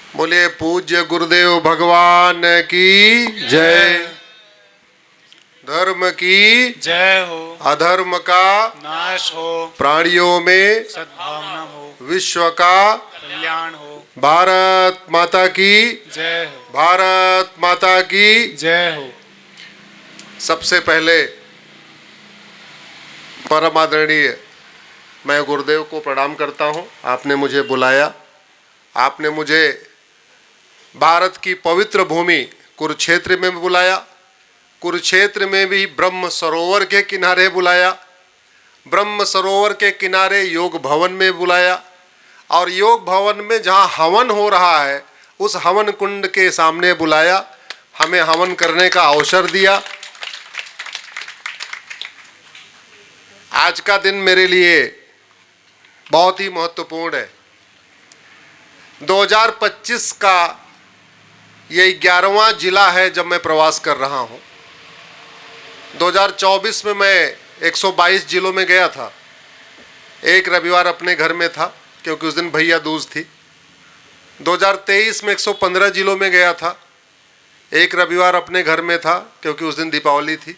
बोले पूज्य गुरुदेव भगवान की जय। धर्म की जय हो। अधर्म का नाश हो। प्राणियों में सद्भावना हो। विश्व का कल्याण हो। भारत माता की जय हो। भारत माता की जय हो। सबसे पहले परम आदरणीय मैं गुरुदेव को प्रणाम करता हूं। आपने मुझे बुलाया, आपने मुझे भारत की पवित्र भूमि कुरुक्षेत्र में बुलाया, कुरुक्षेत्र में भी ब्रह्म सरोवर के किनारे बुलाया, ब्रह्म सरोवर के किनारे योग भवन में बुलाया और योग भवन में जहाँ हवन हो रहा है उस हवन कुंड के सामने बुलाया, हमें हवन करने का अवसर दिया। आज का दिन मेरे लिए बहुत ही महत्वपूर्ण है। 2025 का ये 11वां जिला है जब मैं प्रवास कर रहा हूँ। 2024 में मैं 122 जिलों में गया था। एक रविवार अपने घर में था क्योंकि उस दिन भैया दूज थी। 2023 में 115 जिलों में गया था। एक रविवार अपने घर में था क्योंकि उस दिन दीपावली थी।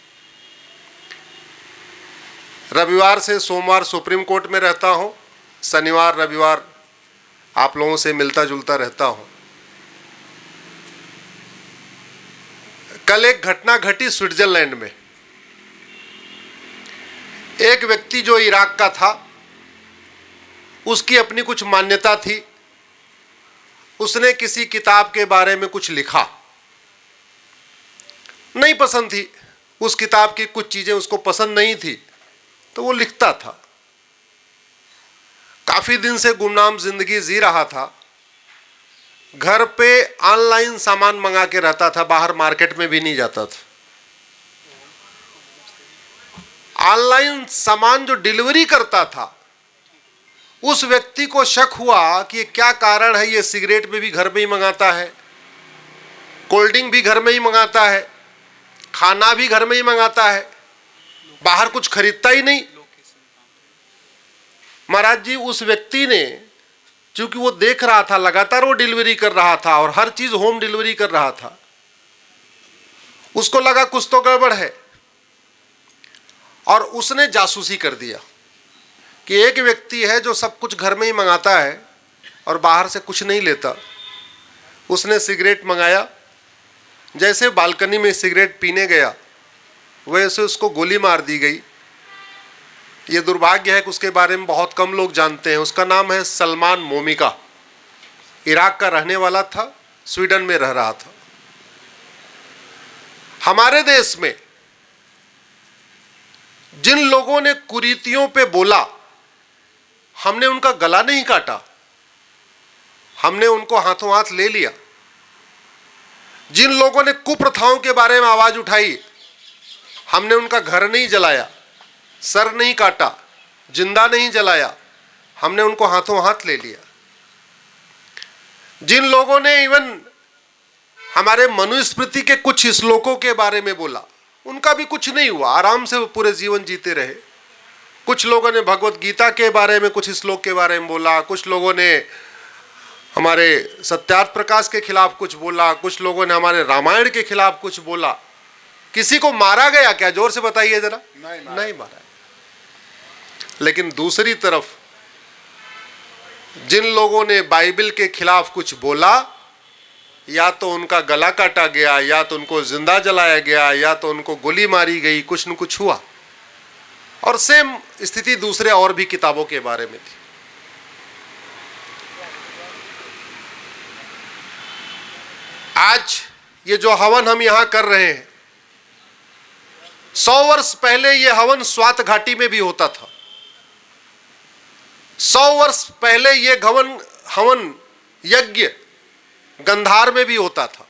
रविवार से सोमवार सुप्रीम कोर्ट में रहता हूँ, शनिवार रविवार आप लोगों से मिलता जुलता रहता हूँ। कल एक घटना घटी स्विट्जरलैंड में। एक व्यक्ति जो इराक का था, उसकी अपनी कुछ मान्यता थी। उसने किसी किताब के बारे में कुछ लिखा, नहीं पसंद थी उस किताब की कुछ चीजें उसको पसंद नहीं थी, तो वो लिखता था। काफी दिन से गुमनाम जिंदगी जी रहा था। घर पे ऑनलाइन सामान मंगा के रहता था, बाहर मार्केट में भी नहीं जाता था। ऑनलाइन सामान जो डिलीवरी करता था उस व्यक्ति को शक हुआ कि ये क्या कारण है, ये सिगरेट में भी घर में ही मंगाता है, कोल्ड ड्रिंक भी घर में ही मंगाता है, खाना भी घर में ही मंगाता है, बाहर कुछ खरीदता ही नहीं। महाराज जी, उस व्यक्ति ने, क्योंकि वो देख रहा था लगातार वो डिलीवरी कर रहा था और हर चीज होम डिलीवरी कर रहा था, उसको लगा कुछ तो गड़बड़ है और उसने जासूसी कर दिया कि एक व्यक्ति है जो सब कुछ घर में ही मंगाता है और बाहर से कुछ नहीं लेता। उसने सिगरेट मंगाया। जैसे बालकनी में सिगरेट पीने गया वैसे उसको गोली मार दी गई। ये दुर्भाग्य है कि उसके बारे में बहुत कम लोग जानते हैं। उसका नाम है सलमान मोमिका। इराक का रहने वाला था, स्वीडन में रह रहा था। हमारे देश में जिन लोगों ने कुरीतियों पे बोला, हमने उनका गला नहीं काटा, हमने उनको हाथों हाथ ले लिया। जिन लोगों ने कुप्रथाओं के बारे में आवाज उठाई, हमने उनका घर नहीं जलाया, सर नहीं काटा, जिंदा नहीं जलाया, हमने उनको हाथों हाथ ले लिया। जिन लोगों ने इवन हमारे मनुस्मृति के कुछ श्लोकों के बारे में बोला, उनका भी कुछ नहीं हुआ, आराम से वो पूरे जीवन जीते रहे। कुछ लोगों ने भगवत गीता के बारे में कुछ श्लोक के बारे में बोला, कुछ लोगों ने हमारे सत्यार्थ प्रकाश के खिलाफ कुछ बोला, कुछ लोगों ने हमारे रामायण के खिलाफ कुछ बोला। किसी को मारा गया क्या? जोर से बताइए जरा। नहीं मारा। लेकिन दूसरी तरफ जिन लोगों ने बाइबल के खिलाफ कुछ बोला, या तो उनका गला काटा गया, या तो उनको जिंदा जलाया गया, या तो उनको गोली मारी गई, कुछ न कुछ हुआ। और सेम स्थिति दूसरे और भी किताबों के बारे में थी। आज ये जो हवन हम यहां कर रहे हैं, 100 वर्ष पहले ये हवन स्वात घाटी में भी होता था। 100 वर्ष पहले ये हवन यज्ञ गंधार में भी होता था।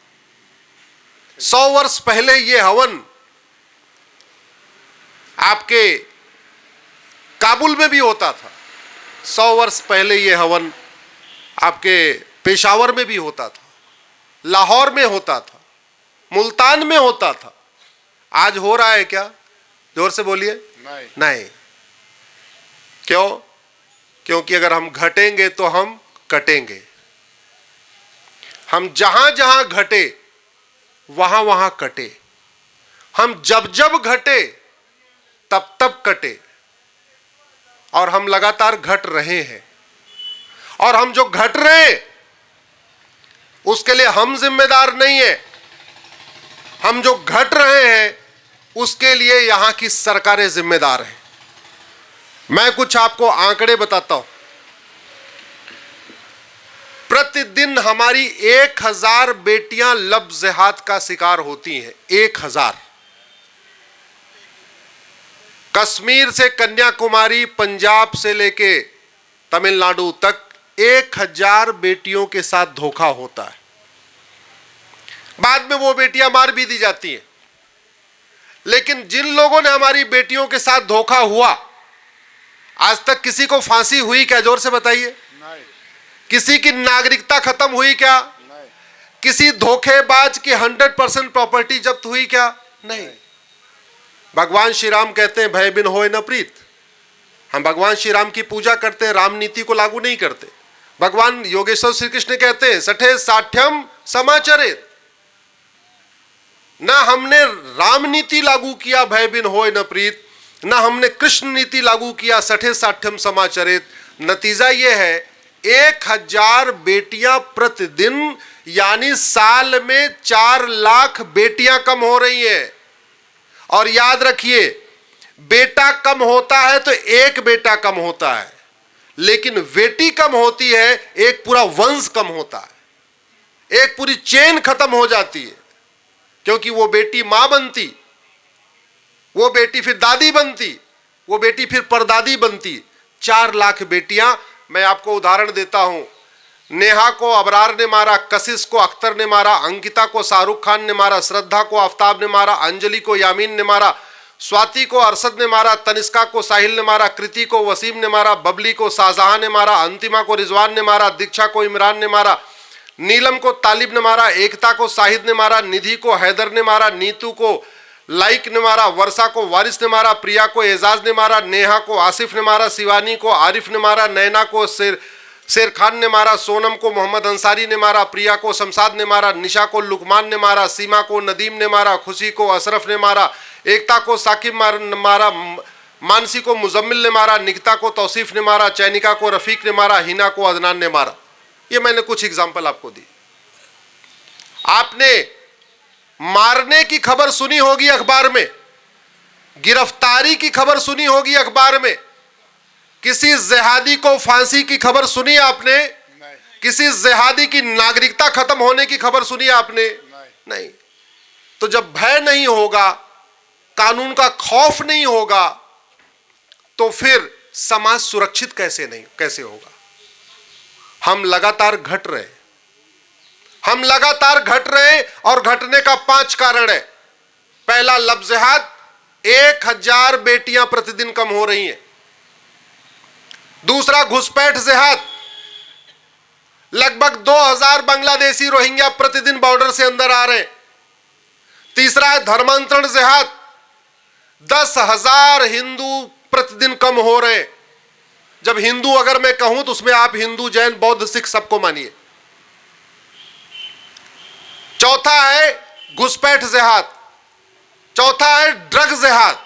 100 वर्ष पहले ये हवन आपके काबुल में भी होता था। 100 वर्ष पहले ये हवन आपके पेशावर में भी होता था, लाहौर में होता था, मुल्तान में होता था। आज हो रहा है क्या? जोर से बोलिए। नहीं। क्यों? क्योंकि अगर हम घटेंगे तो हम कटेंगे। हम जहां जहां घटे वहां वहां कटे, हम जब जब घटे तब तब कटे, और हम लगातार घट रहे हैं। और हम जो घट रहे हैं उसके लिए हम जिम्मेदार नहीं है, हम जो घट रहे हैं उसके लिए यहां की सरकारें जिम्मेदार हैं। मैं कुछ आपको आंकड़े बताता हूं। प्रतिदिन हमारी 1000 बेटियां लव जिहाद का शिकार होती हैं। 1000। कश्मीर से कन्याकुमारी, पंजाब से लेके तमिलनाडु तक 1000 बेटियों के साथ धोखा होता है। बाद में वो बेटियां मार भी दी जाती हैं। लेकिन जिन लोगों ने हमारी बेटियों के साथ धोखा हुआ, आज तक किसी को फांसी हुई क्या? जोर से बताइए। किसी की नागरिकता खत्म हुई क्या? किसी धोखेबाज की 100% प्रॉपर्टी जब्त हुई क्या? नहीं। भगवान श्री राम कहते हैं भय बिन होय न प्रीत। हम भगवान श्री राम की पूजा करते हैं, राम नीति को लागू नहीं करते। भगवान योगेश्वर श्री कृष्ण कहते हैं सठे साठ्यम समाचरेत। ना हमने राम नीति लागू किया भय बिन होय न प्रीत, ना हमने कृष्ण नीति लागू किया सठे साठ्यम समाचरेत। नतीजा यह है 1000 बेटियां प्रतिदिन, यानी साल में 4 लाख बेटियां कम हो रही हैं। और याद रखिए, बेटा कम होता है तो एक बेटा कम होता है, लेकिन बेटी कम होती है एक पूरा वंश कम होता है, एक पूरी चेन खत्म हो जाती है। क्योंकि वो बेटी मां बनती, वो बेटी फिर दादी बनती, वो बेटी फिर परदादी बनती। 4 लाख बेटियां। मैं आपको उदाहरण देता हूं। नेहा को अबरार ने मारा, कशिश को अख्तर ने मारा, अंकिता को शाहरुख खान ने मारा, श्रद्धा को आफ्ताब ने मारा, अंजलि को यामीन ने मारा, स्वाति को अरशद ने मारा, तनिष्का को साहिल ने मारा, कृति को वसीम ने मारा, बबली को शाहजहां ने मारा, अंतिमा को रिजवान ने मारा, दीक्षा को इमरान ने मारा, नीलम को तालिब ने मारा, एकता को शाहिद ने मारा, निधि को हैदर ने मारा, नीतू को लाइक ने मारा, वर्षा को वारिस ने मारा, प्रिया को एजाज ने मारा, नेहा को आसिफ ने मारा, शिवानी को आरिफ ने मारा, नैना को शेर खान ने मारा, सोनम को मोहम्मद अंसारी ने मारा, प्रिया को शमशाद ने मारा, निशा को लुकमान ने मारा, सीमा को नदीम ने मारा, खुशी को अशरफ ने मारा, एकता को साकिब मारा, मानसी को मुजम्मिल ने मारा, निकिता को तौसीफ ने मारा, चैनिका को रफीक ने मारा, हिना को अदनान ने मारा। ये मैंने कुछ एग्जाम्पल आपको दी। आपने मारने की खबर सुनी होगी अखबार में, गिरफ्तारी की खबर सुनी होगी अखबार में, किसी जिहादी को फांसी की खबर सुनी आपने? किसी जिहादी की नागरिकता खत्म होने की खबर सुनी आपने? नहीं। तो जब भय नहीं होगा, कानून का खौफ नहीं होगा, तो फिर समाज सुरक्षित कैसे होगा? हम लगातार घट रहे, हम लगातार घट रहे, और घटने का 5 कारण है। पहला, लव जिहाद। 1000 बेटियां प्रतिदिन कम हो रही हैं। दूसरा, घुसपैठ जिहाद। लगभग 2000 बांग्लादेशी रोहिंग्या प्रतिदिन बॉर्डर से अंदर आ रहे हैं। तीसरा है धर्मांतरण जिहाद। 10,000 हिंदू प्रतिदिन कम हो रहे हैं। जब हिंदू अगर मैं कहूं तो उसमें आप हिंदू, जैन, बौद्ध, सिख सबको मानिए। चौथा है घुसपैठ जिहाद। चौथा है ड्रग जिहाद।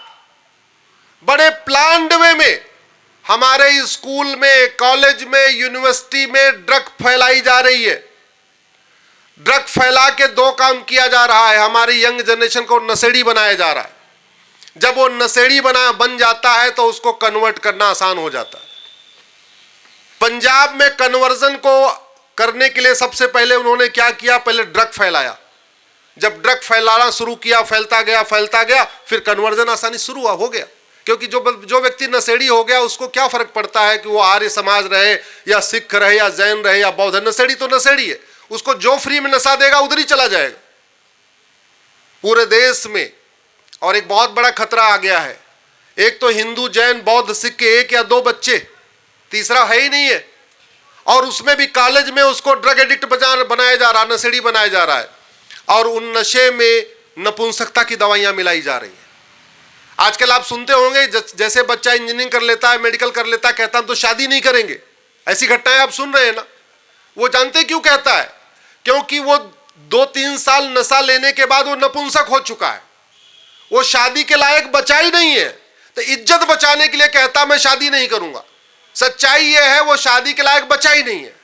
बड़े प्लान्ड वे में हमारे स्कूल में, कॉलेज में, यूनिवर्सिटी में ड्रग फैलाई जा रही है। ड्रग फैला के 2 काम किया जा रहा है। हमारी यंग जनरेशन को नशेड़ी बनाया जा रहा है। जब वो नशेड़ी बन जाता है तो उसको कन्वर्ट करना आसान हो जाता है। पंजाब में कन्वर्जन को करने के लिए सबसे पहले उन्होंने क्या किया? पहले ड्रग फैलाया। जब ड्रग फैलाना शुरू किया, फैलता गया, फिर कन्वर्जन आसानी शुरू हो गया। क्योंकि जो व्यक्ति नशेड़ी हो गया, उसको क्या फर्क पड़ता है कि वो आर्य समाज रहे या सिख रहे या जैन रहे या बौद्ध। नशेड़ी तो नशेड़ी है, उसको जो फ्री में नशा देगा उधर ही चला जाएगा। पूरे देश में और एक बहुत बड़ा खतरा आ गया है। एक तो हिंदू, जैन, बौद्ध, सिख के 1 या 2 बच्चे, तीसरा है ही नहीं है। और उसमें भी कॉलेज में उसको ड्रग एडिक्ट बनाया जा रहा, नशेड़ी बनाया जा रहा है। और उन नशे में नपुंसकता की दवाइयां मिलाई जा रही हैं। आजकल आप सुनते होंगे, जैसे बच्चा इंजीनियरिंग कर लेता है, मेडिकल कर लेता है, कहता हम तो शादी नहीं करेंगे। ऐसी घटनाएं आप सुन रहे हैं ना। वो जानते क्यों कहता है? क्योंकि वो 2-3 साल नशा लेने के बाद वो नपुंसक हो चुका है, वो शादी के लायक बचा ही नहीं है। तो इज्जत बचाने के लिए कहता मैं शादी नहीं करूंगा। सच्चाई यह है वो शादी के लायक बचा ही नहीं है।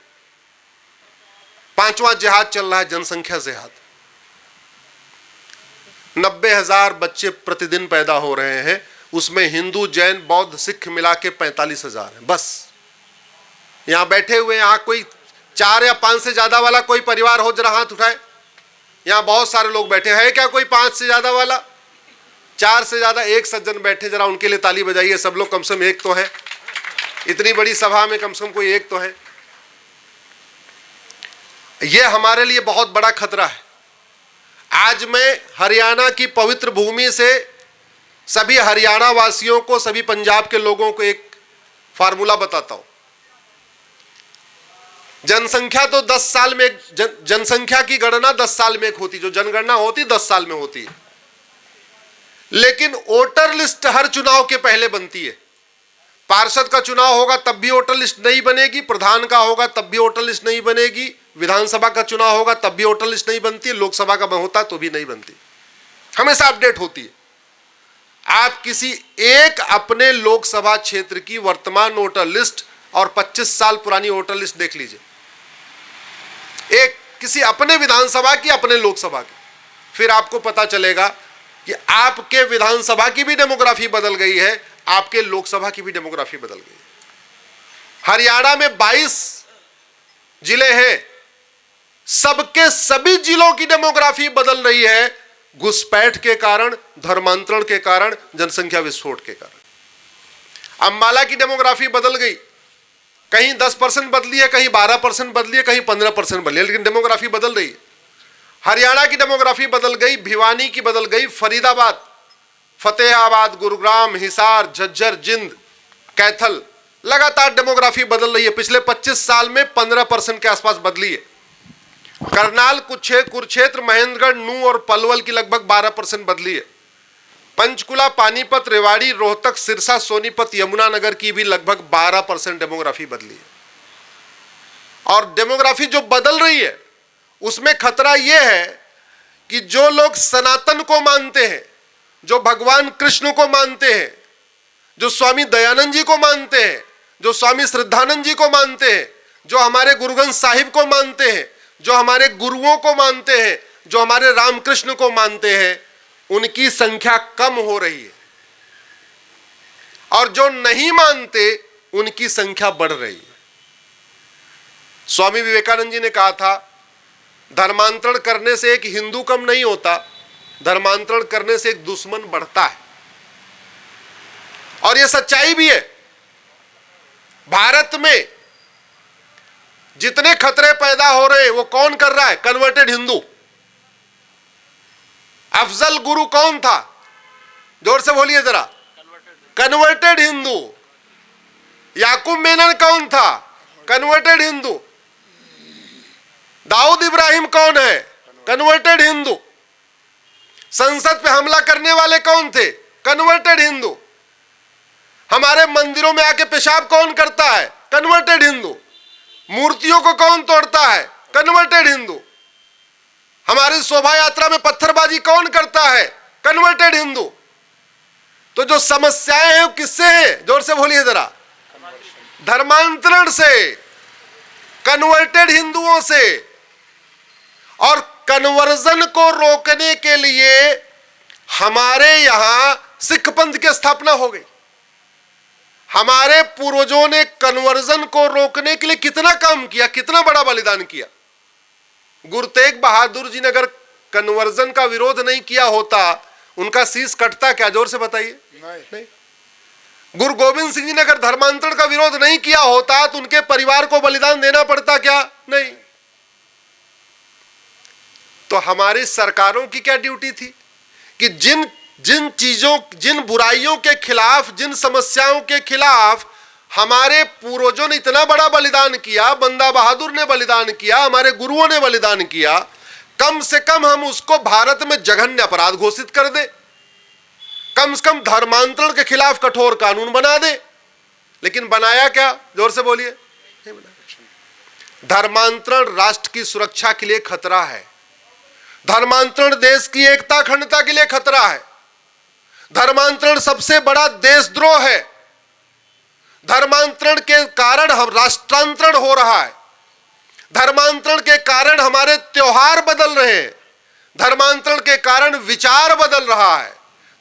5वां जिहाद चल रहा है, जनसंख्या जिहाद। 90,000 बच्चे प्रतिदिन पैदा हो रहे हैं, उसमें हिंदू, जैन, बौद्ध, सिख मिला के 45,000 है बस। यहां बैठे हुए यहां कोई 4 या 5 से ज्यादा वाला कोई परिवार हो, जरा हाथ उठाए। यहां बहुत सारे लोग बैठे हैं, क्या कोई 5 से ज्यादा वाला? 4 से ज्यादा एक सज्जन बैठे, जरा उनके लिए ताली बजाइए। सब लोग कम से कम एक तो है, इतनी बड़ी सभा में कम से कम कोई एक तो है। यह हमारे लिए बहुत बड़ा खतरा है। आज मैं हरियाणा की पवित्र भूमि से सभी हरियाणा वासियों को, सभी पंजाब के लोगों को एक फार्मूला बताता हूं। जनसंख्या तो 10 साल में, जनसंख्या की गणना 10 साल में एक होती, जो जनगणना होती 10 साल में होती है। लेकिन वोटर लिस्ट हर चुनाव के पहले बनती है। पार्षद का चुनाव होगा तब भी वोटर लिस्ट नहीं बनेगी, प्रधान का होगा तब भी वोटर लिस्ट नहीं बनेगी, विधानसभा का चुनाव होगा तब भी वोटर लिस्ट नहीं बनती है, लोकसभा का होता तो भी नहीं बनती, हमेशा अपडेट होती है। आप किसी एक अपने लोकसभा क्षेत्र की वर्तमान वोटर लिस्ट और 25 साल पुरानी वोटर लिस्ट देख लीजिए, एक किसी अपने विधानसभा की, अपने लोकसभा की, फिर आपको पता चलेगा कि आपके विधानसभा की भी डेमोग्राफी बदल गई है, आपके लोकसभा की भी डेमोग्राफी बदल गई है। हरियाणा में 22 जिले हैं, सबके सभी जिलों की डेमोग्राफी बदल रही है, घुसपैठ के कारण, धर्मांतरण के कारण, जनसंख्या विस्फोट के कारण। अंबाला की डेमोग्राफी बदल गई, कहीं 10% बदली है, कहीं 12% बदली है, कहीं 15% बदली है, लेकिन डेमोग्राफी बदल रही है। हरियाणा की डेमोग्राफी बदल गई, भिवानी की बदल गई, फरीदाबाद, फतेहाबाद, गुरुग्राम, हिसार, झज्जर, जिंद, कैथल, लगातार डेमोग्राफी बदल रही है। पिछले 25 साल में 15% के आसपास बदली है। करनाल, कुरुक्षेत्र, महेंद्रगढ़, नूह और पलवल की लगभग 12% बदली है। पंचकुला, पानीपत, रेवाड़ी, रोहतक, सिरसा, सोनीपत, यमुनानगर की भी लगभग 12% डेमोग्राफी बदली है। और डेमोग्राफी जो बदल रही है उसमें खतरा यह है कि जो लोग सनातन को मानते हैं, जो भगवान कृष्ण को मानते हैं, जो स्वामी दयानंद जी को मानते हैं, जो स्वामी श्रद्धानंद जी को मानते हैं, जो हमारे गुरु ग्रंथ साहिब को मानते हैं, जो हमारे गुरुओं को मानते हैं, जो हमारे रामकृष्ण को मानते हैं, उनकी संख्या कम हो रही है, और जो नहीं मानते उनकी संख्या बढ़ रही है। स्वामी विवेकानंद जी ने कहा था, धर्मांतरण करने से एक हिंदू कम नहीं होता, धर्मांतरण करने से एक दुश्मन बढ़ता है। और यह सच्चाई भी है। भारत में जितने खतरे पैदा हो रहे हैं वो कौन कर रहा है? कन्वर्टेड हिंदू। अफजल गुरु कौन था? जोर से बोलिए जरा। कन्वर्टेड हिंदू। याकूब मेनन कौन था? कन्वर्टेड हिंदू। दाऊद इब्राहिम कौन है? कन्वर्टेड हिंदू। संसद पे हमला करने वाले कौन थे? कन्वर्टेड हिंदू। हमारे मंदिरों में आके पेशाब कौन करता है? कन्वर्टेड हिंदू। मूर्तियों को कौन तोड़ता है? कन्वर्टेड हिंदू। हमारी शोभा यात्रा में पत्थरबाजी कौन करता है? कन्वर्टेड हिंदू। तो जो समस्याएं हैं वो किससे हैं? जोर से बोलिए जरा। धर्मांतरण से, कन्वर्टेड हिंदुओं से। और कन्वर्जन को रोकने के लिए हमारे यहां सिख पंथ की स्थापना हो गई। हमारे पूर्वजों ने कन्वर्जन को रोकने के लिए कितना काम किया, कितना बड़ा बलिदान किया। गुरु तेग बहादुर जी ने अगर कन्वर्जन का विरोध नहीं किया होता, उनका शीश कटता क्या? जोर से बताइए। नहीं। गुरु गोविंद सिंह जी ने अगर धर्मांतरण का विरोध नहीं किया होता तो उनके परिवार को बलिदान देना पड़ता क्या? नहीं। तो हमारी सरकारों की क्या ड्यूटी थी कि जिन चीजों, जिन बुराइयों के खिलाफ, जिन समस्याओं के खिलाफ हमारे पूर्वजों ने इतना बड़ा बलिदान किया, बंदा बहादुर ने बलिदान किया, हमारे गुरुओं ने बलिदान किया, कम से कम हम उसको भारत में जघन्य अपराध घोषित कर दे, कम से कम धर्मांतरण के खिलाफ कठोर कानून बना दे। लेकिन बनाया क्या? जोर से बोलिए। नहीं बनाया। धर्मांतरण राष्ट्र की सुरक्षा के लिए खतरा है, धर्मांतरण देश की एकता अखंडता के लिए खतरा है, धर्मांतरण सबसे बड़ा देशद्रोह है, धर्मांतरण के कारण हम राष्ट्रांतरण हो रहा है, धर्मांतरण के कारण हमारे त्योहार बदल रहे हैं, धर्मांतरण के कारण विचार बदल रहा है,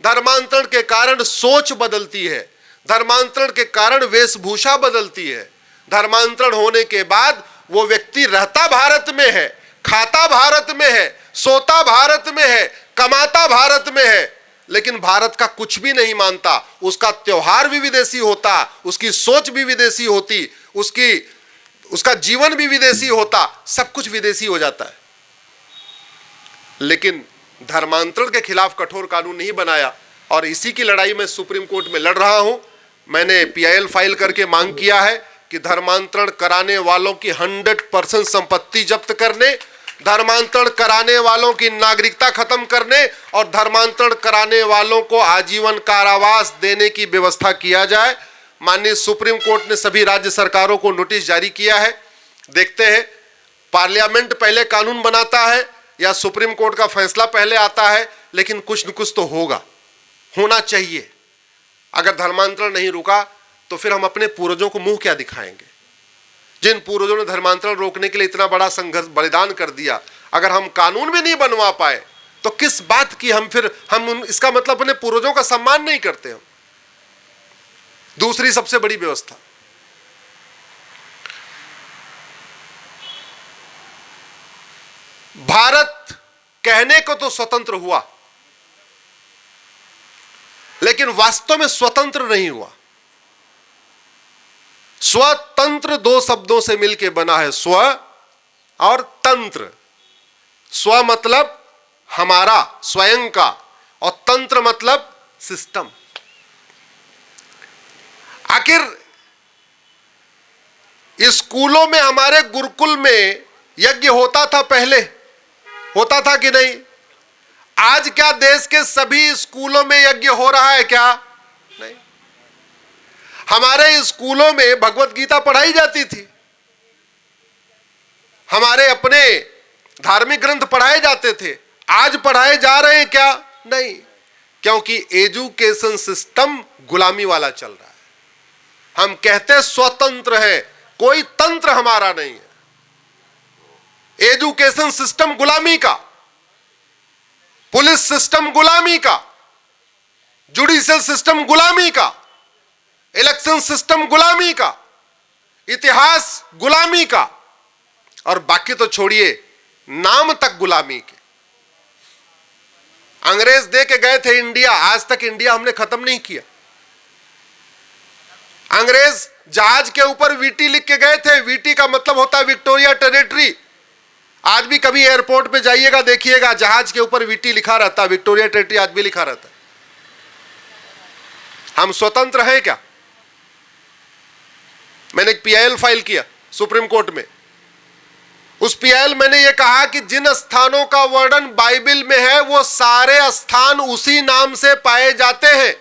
धर्मांतरण के कारण सोच बदलती है, धर्मांतरण के कारण वेशभूषा बदलती है। धर्मांतरण होने के बाद वो व्यक्ति रहता भारत में है, खाता भारत में है, सोता भारत में है, कमाता भारत में है, लेकिन भारत का कुछ भी नहीं मानता। उसका त्योहार भी विदेशी होता, उसकी सोच भी विदेशी होती, उसका जीवन भी विदेशी होता, सब कुछ विदेशी हो जाता है। लेकिन धर्मांतरण के खिलाफ कठोर कानून नहीं बनाया और इसी की लड़ाई में सुप्रीम कोर्ट में लड़ रहा हूं। मैंने PIL फाइल करके मांग किया है कि धर्मांतरण कराने वालों की 100% संपत्ति जब्त करने, धर्मांतरण कराने वालों की नागरिकता खत्म करने और धर्मांतरण कराने वालों को आजीवन कारावास देने की व्यवस्था किया जाए। माननीय सुप्रीम कोर्ट ने सभी राज्य सरकारों को नोटिस जारी किया है। देखते हैं पार्लियामेंट पहले कानून बनाता है या सुप्रीम कोर्ट का फैसला पहले आता है, लेकिन कुछ न कुछ तो होगा, होना चाहिए। अगर धर्मांतरण नहीं रुका तो फिर हम अपने पूर्वजों को मुंह क्या दिखाएंगे, जिन पूर्वजों ने धर्मांतरण रोकने के लिए इतना बड़ा संघर्ष बलिदान कर दिया। अगर हम कानून भी नहीं बनवा पाए तो किस बात की हम इसका मतलब अपने पूर्वजों का सम्मान नहीं करते हम। दूसरी सबसे बड़ी व्यवस्था, भारत कहने को तो स्वतंत्र हुआ लेकिन वास्तव में स्वतंत्र नहीं हुआ। स्वतंत्र दो शब्दों से मिलकर बना है, स्व और तंत्र। स्व मतलब हमारा स्वयं का और तंत्र मतलब सिस्टम। आखिर स्कूलों में हमारे गुरुकुल में यज्ञ होता था, पहले होता था कि नहीं? आज क्या देश के सभी स्कूलों में यज्ञ हो रहा है क्या? नहीं। हमारे स्कूलों में भगवत गीता पढ़ाई जाती थी, हमारे अपने धार्मिक ग्रंथ पढ़ाए जाते थे। आज पढ़ाए जा रहे हैं क्या? नहीं, क्योंकि एजुकेशन सिस्टम गुलामी वाला चल रहा है। हम कहते स्वतंत्र है, कोई तंत्र हमारा नहीं है। एजुकेशन सिस्टम गुलामी का, पुलिस सिस्टम गुलामी का, जुडिशियल सिस्टम गुलामी का, इलेक्शन सिस्टम गुलामी का, इतिहास गुलामी का, और बाकी तो छोड़िए, नाम तक गुलामी के। अंग्रेज दे के गए थे इंडिया, आज तक इंडिया हमने खत्म नहीं किया। अंग्रेज जहाज के ऊपर वीटी लिख के गए थे। वीटी का मतलब होता है विक्टोरिया टेरिटरी। आज भी कभी एयरपोर्ट पे जाइएगा, देखिएगा जहाज के ऊपर वीटी लिखा रहता है, विक्टोरिया टेरिटरी आज भी लिखा रहता है। हम स्वतंत्र हैं क्या? मैंने एक PIL फाइल किया सुप्रीम कोर्ट में। उस PIL मैंने ये कहा कि जिन स्थानों का वर्णन बाइबल में है वो सारे स्थान उसी नाम से पाए जाते हैं।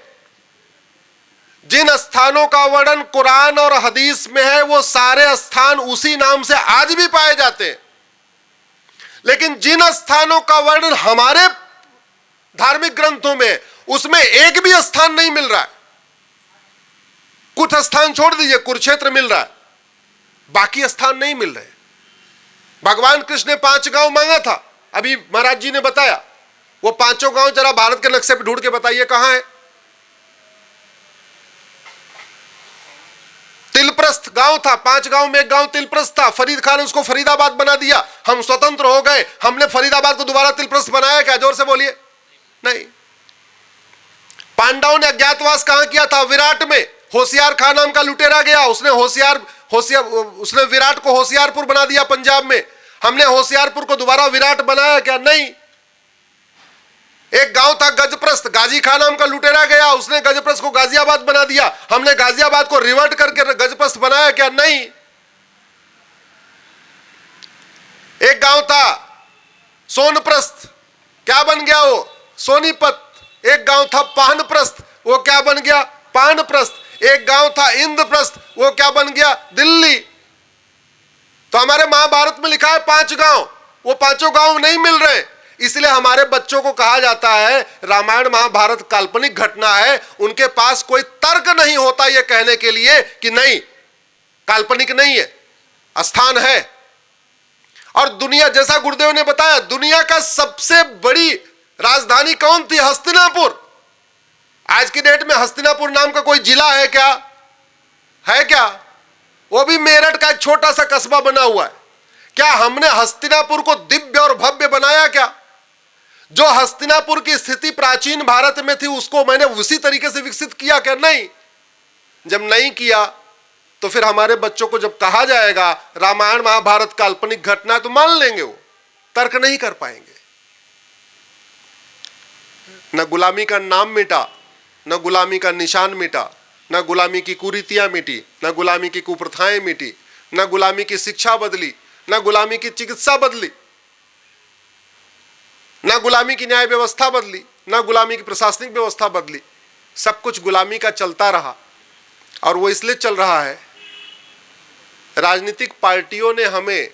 जिन स्थानों का वर्णन कुरान और हदीस में है वो सारे स्थान उसी नाम से आज भी पाए जाते हैं। लेकिन जिन स्थानों का वर्णन हमारे धार्मिक ग्रंथों में, उसमें एक भी स्थान नहीं मिल रहा है। कुछ स्थान छोड़ दीजिए, कुरुक्षेत्र मिल रहा है, बाकी स्थान नहीं मिल रहे। भगवान कृष्ण ने 5 गांव मांगा था, अभी महाराज जी ने बताया। वो 5 गांव जरा भारत के नक्शे पे ढूंढ के बताइए कहां है। तिलप्रस्थ गांव था, 5 गांव में एक गांव तिलप्रस्थ था। फरीद खान उसको फरीदाबाद बना दिया, हम स्वतंत्र हो गए। हमने फरीदाबाद को दोबारा तिलप्रस्थ बनाया क्या? जोर से बोलिए। नहीं। पांडवों ने अज्ञातवास कहां किया था? विराट में। होशियार खान नाम का लुटेरा गया, उसने विराट को होशियारपुर बना दिया पंजाब में। हमने होशियारपुर को दोबारा विराट बनाया क्या? नहीं। एक गांव था गजप्रस्थ, गाजी खान नाम का लुटेरा गया, उसने गजप्रस्थ को गाजियाबाद बना दिया। हमने गाजियाबाद को रिवर्ट करके गजप्रस्थ बनाया क्या? नहीं। एक गांव था सोनप्रस्थ, क्या बन गया वो? सोनीपत। एक गांव था पानप्रस्थ, वो क्या बन गया? पानप्रस्थ। एक गांव था इंद्रप्रस्थ, वो क्या बन गया? दिल्ली। तो हमारे महाभारत में लिखा है 5 गांव, वो 5 गांव नहीं मिल रहे। इसलिए हमारे बच्चों को कहा जाता है रामायण महाभारत काल्पनिक घटना है। उनके पास कोई तर्क नहीं होता यह कहने के लिए कि नहीं, काल्पनिक नहीं है, स्थान है। और दुनिया, जैसा गुरुदेव ने बताया, दुनिया का सबसे बड़ी राजधानी कौन थी? हस्तिनापुर। आज की डेट में हस्तिनापुर नाम का कोई जिला है क्या? है क्या? वो भी मेरठ का एक छोटा सा कस्बा बना हुआ है। क्या हमने हस्तिनापुर को दिव्य और भव्य बनाया क्या? जो हस्तिनापुर की स्थिति प्राचीन भारत में थी उसको मैंने उसी तरीके से विकसित किया क्या? नहीं। जब नहीं किया तो फिर हमारे बच्चों को जब कहा जाएगा रामायण महाभारत काल्पनिक घटना है तो मान लेंगे, वो तर्क नहीं कर पाएंगे। न गुलामी का नाम मिटा, न गुलामी का निशान मिटा, न गुलामी की कुरीतियां मिटी, न गुलामी की कुप्रथाएं मिटी, न गुलामी की शिक्षा बदली, न गुलामी की चिकित्सा बदली, न गुलामी की न्याय व्यवस्था बदली, न गुलामी की प्रशासनिक व्यवस्था बदली। सब कुछ गुलामी का चलता रहा। और वो इसलिए चल रहा है, राजनीतिक पार्टियों ने हमें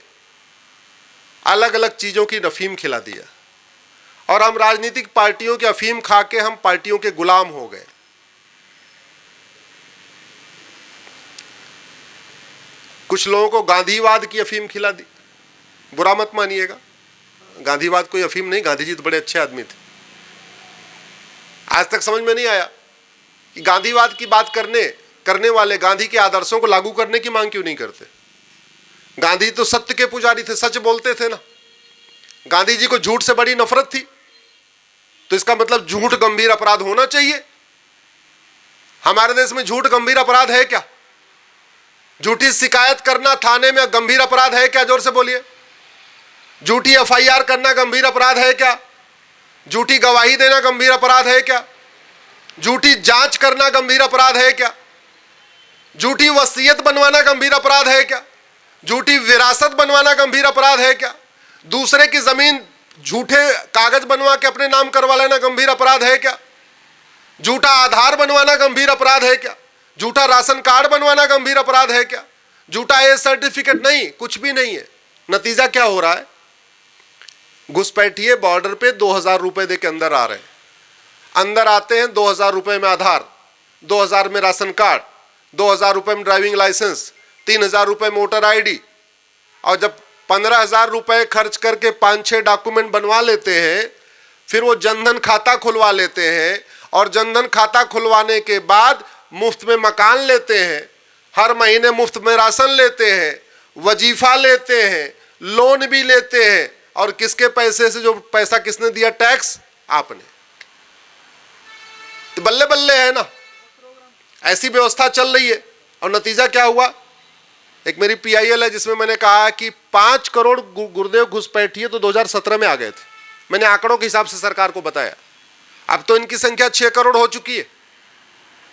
अलग अलग चीजों की अफीम खिला दिया और हम राजनीतिक पार्टियों की अफीम खा के हम पार्टियों के गुलाम हो गए। कुछ लोगों को गांधीवाद की अफीम खिला दी। बुरा मत मानिएगा, गांधीवाद कोई अफीम नहीं, गांधी जी तो बड़े अच्छे आदमी थे। आज तक समझ में नहीं आया कि गांधीवाद की बात करने वाले गांधी के आदर्शों को लागू करने की मांग क्यों नहीं करते। गांधी तो सत्य के पुजारी थे, सच बोलते थे ना। गांधी जी को झूठ से बड़ी नफरत थी, तो इसका मतलब झूठ गंभीर अपराध होना चाहिए। हमारे देश में झूठ गंभीर अपराध है क्या? झूठी शिकायत करना थाने में गंभीर अपराध है क्या? जोर से बोलिए। झूठी एफआईआर करना गंभीर अपराध है क्या? झूठी गवाही देना गंभीर अपराध है क्या? झूठी जांच करना गंभीर अपराध है क्या? झूठी वसीयत बनवाना गंभीर अपराध है क्या? झूठी विरासत बनवाना गंभीर अपराध है क्या? दूसरे की जमीन झूठे कागज बनवा के अपने नाम करवा लेना गंभीर अपराध है क्या? झूठा आधार बनवाना गंभीर अपराध है क्या? झूठा राशन कार्ड बनवाना गंभीर अपराध है क्या? झूठा ए सर्टिफिकेट नहीं, कुछ भी नहीं है। नतीजा क्या हो रहा है? घुसपैठिए बॉर्डर पे 2000 रुपए दे के अंदर आ रहे हैं। अंदर आते हैं 2000 रुपए में आधार, 2000 में राशन कार्ड, 2000 रुपए में ड्राइविंग लाइसेंस, 3000 रुपए में वोटर आईडी। और जब 15,000 रुपए खर्च करके 5-6 डॉक्यूमेंट बनवा लेते हैं, फिर वो जनधन खाता खुलवा लेते हैं। और जनधन खाता खुलवाने के बाद मुफ्त में मकान लेते हैं, हर महीने मुफ्त में राशन लेते हैं, वजीफा लेते हैं, लोन भी लेते हैं। और किसके पैसे से? जो पैसा किसने दिया? टैक्स आपने। तो बल्ले बल्ले है ना, ऐसी व्यवस्था चल रही है। और नतीजा क्या हुआ? एक मेरी पीआईएल है जिसमें मैंने कहा कि 5 करोड़ गुरुदेव घुसपैठिए तो 2017 में आ गए थे। मैंने आंकड़ों के हिसाब से सरकार को बताया। अब तो इनकी संख्या 6 करोड़ हो चुकी है।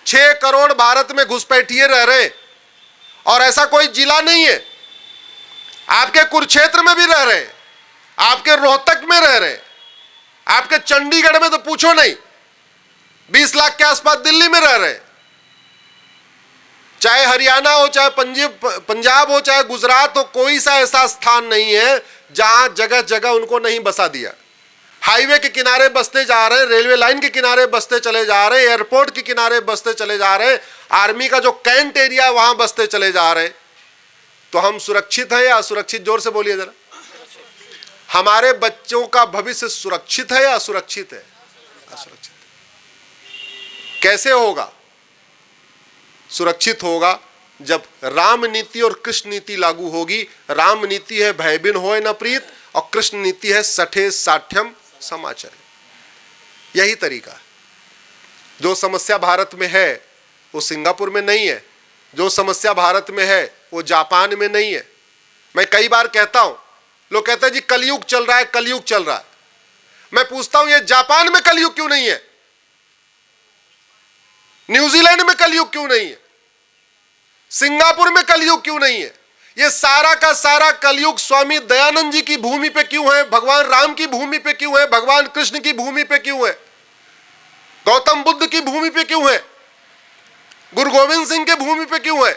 6 करोड़ भारत में घुसपैठिए रह रहे। और ऐसा कोई जिला नहीं है, आपके कुरुक्षेत्र में भी रह रहे, आपके रोहतक में रह रहे, आपके चंडीगढ़ में तो पूछो नहीं, 20 लाख के आसपास दिल्ली में रह रहे। चाहे हरियाणा हो, चाहे पंजाब हो, चाहे गुजरात हो, कोई सा ऐसा स्थान नहीं है जहां जगह जगह उनको नहीं बसा दिया। हाईवे के किनारे बसते जा रहे, रेलवे लाइन के किनारे बसते चले जा रहे, एयरपोर्ट के किनारे बसते चले जा रहे, आर्मी का जो कैंट एरिया है वहां बसते चले जा रहे। तो हम सुरक्षित हैं या असुरक्षित? जोर से बोलिए जरा। हमारे बच्चों का भविष्य सुरक्षित है या असुरक्षित है? असुरक्षित। कैसे होगा? सुरक्षित होगा जब राम नीति और कृष्ण नीति लागू होगी। राम नीति है भय बिन होय न प्रीत, और कृष्ण नीति है सठे साठ्यम समाचर। यही तरीका है। जो समस्या भारत में है वो सिंगापुर में नहीं है, जो समस्या भारत में है वो जापान में नहीं है। मैं कई बार कहता हूं, लोग कहते हैं जी कलयुग चल रहा है, कलयुग चल रहा है। मैं पूछता हूं ये जापान में कलयुग क्यों नहीं है? न्यूजीलैंड में कलयुग क्यों नहीं है? सिंगापुर में कलयुग क्यों नहीं है? ये सारा का सारा कलयुग स्वामी दयानंद जी की भूमि पे क्यों है? भगवान राम की भूमि पे क्यों है? भगवान कृष्ण की भूमि पे क्यों है? गौतम बुद्ध की भूमि पे क्यों है? गुरु गोविंद सिंह के भूमि पे क्यों है?